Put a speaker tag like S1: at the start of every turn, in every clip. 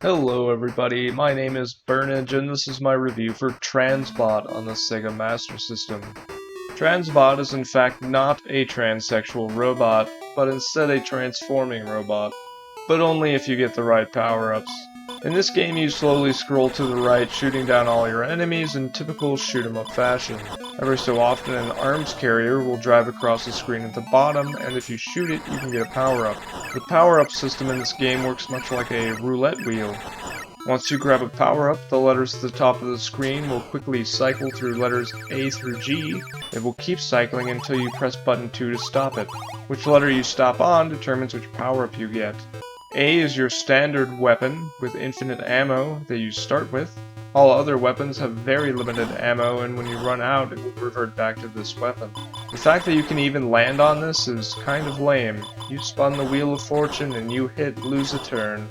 S1: Hello everybody, my name is Byrnage and this is my review for Transbot on the Sega Master System. Transbot is in fact not a transsexual robot, but instead a transforming robot, but only if you get the right power-ups. In this game you slowly scroll to the right, shooting down all your enemies in typical shoot-'em-up fashion. Every so often an arms carrier will drive across the screen at the bottom, and if you shoot it you can get a power-up. The power-up system in this game works much like a roulette wheel. Once you grab a power-up, the letters at the top of the screen will quickly cycle through letters A through G. It will keep cycling until you press button 2 to stop it. Which letter you stop on determines which power-up you get. A is your standard weapon with infinite ammo that you start with. All other weapons have very limited ammo, and when you run out it will revert back to this weapon. The fact that you can even land on this is kind of lame. You spun the Wheel of Fortune and you lose a turn.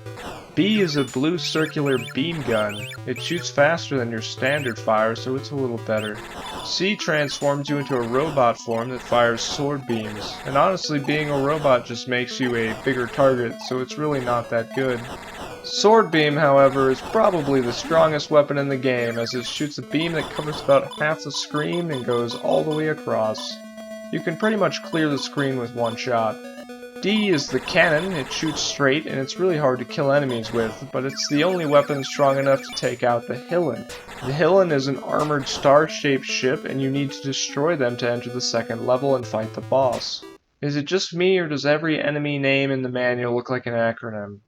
S1: B is a blue circular beam gun. It shoots faster than your standard fire, so it's a little better. C transforms you into a robot form that fires sword beams, and honestly being a robot just makes you a bigger target, so it's really not that good. Sword beam, however, is probably the strongest weapon in the game, as it shoots a beam that covers about half the screen and goes all the way across. You can pretty much clear the screen with one shot. D is the cannon. It shoots straight and it's really hard to kill enemies with, but it's the only weapon strong enough to take out the Hillen. The Hillen is an armored star-shaped ship and you need to destroy them to enter the second level and fight the boss. Is it just me or does every enemy name in the manual look like an acronym?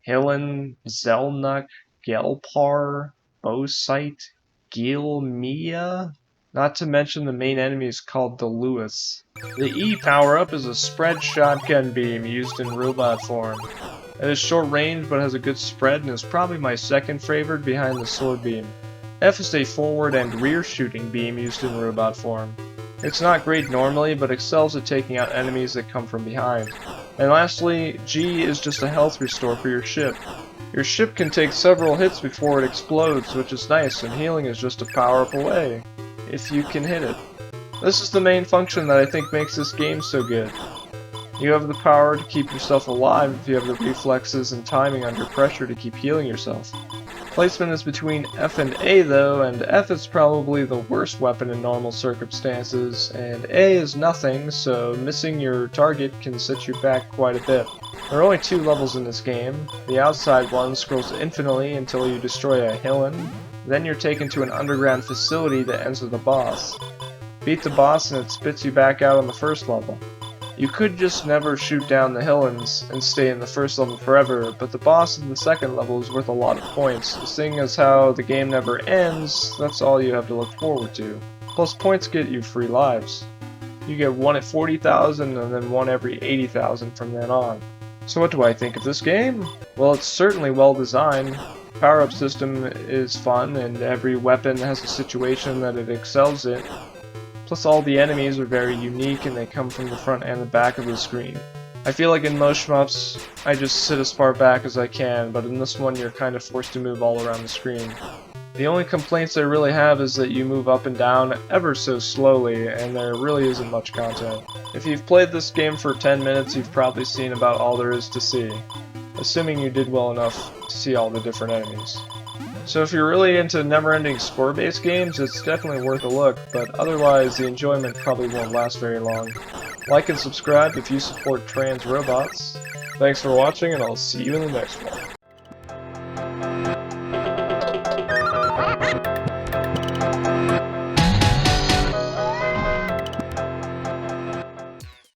S1: Hillen, Zelnuk, Gelpar, Bosite, Gilmia? Not to mention the main enemy is called the Lewis. The E power-up is a spread shotgun beam used in robot form. It is short range but has a good spread and is probably my second favorite behind the sword beam. F is a forward and rear shooting beam used in robot form. It's not great normally but excels at taking out enemies that come from behind. And lastly, G is just a health restore for your ship. Your ship can take several hits before it explodes, which is nice, and healing is just a power-up away, if you can hit it. This is the main function that I think makes this game so good. You have the power to keep yourself alive if you have the reflexes and timing under pressure to keep healing yourself. Placement is between F and A though, and F is probably the worst weapon in normal circumstances, and A is nothing, so missing your target can set you back quite a bit. There are only 2 levels in this game. The outside one scrolls infinitely until you destroy a Hillen, then you're taken to an underground facility that ends with a boss. Beat the boss and it spits you back out on the first level. You could just never shoot down the Hillens and stay in the first level forever, but the boss in the second level is worth a lot of points. Seeing as how the game never ends, that's all you have to look forward to. Plus points get you free lives. You get 1 at 40,000 and then 1 every 80,000 from then on. So what do I think of this game? Well, it's certainly well designed. Power-up system is fun and every weapon has a situation that it excels in. Plus all the enemies are very unique and they come from the front and the back of the screen. I feel like in most shmups, I just sit as far back as I can, but in this one you're kind of forced to move all around the screen. The only complaints I really have is that you move up and down ever so slowly, and there really isn't much content. If you've played this game for 10 minutes, you've probably seen about all there is to see, assuming you did well enough to see all the different enemies. So if you're really into never-ending score-based games, it's definitely worth a look, but otherwise the enjoyment probably won't last very long. Like and subscribe if you support trans robots. Thanks for watching, and I'll see you in the next one.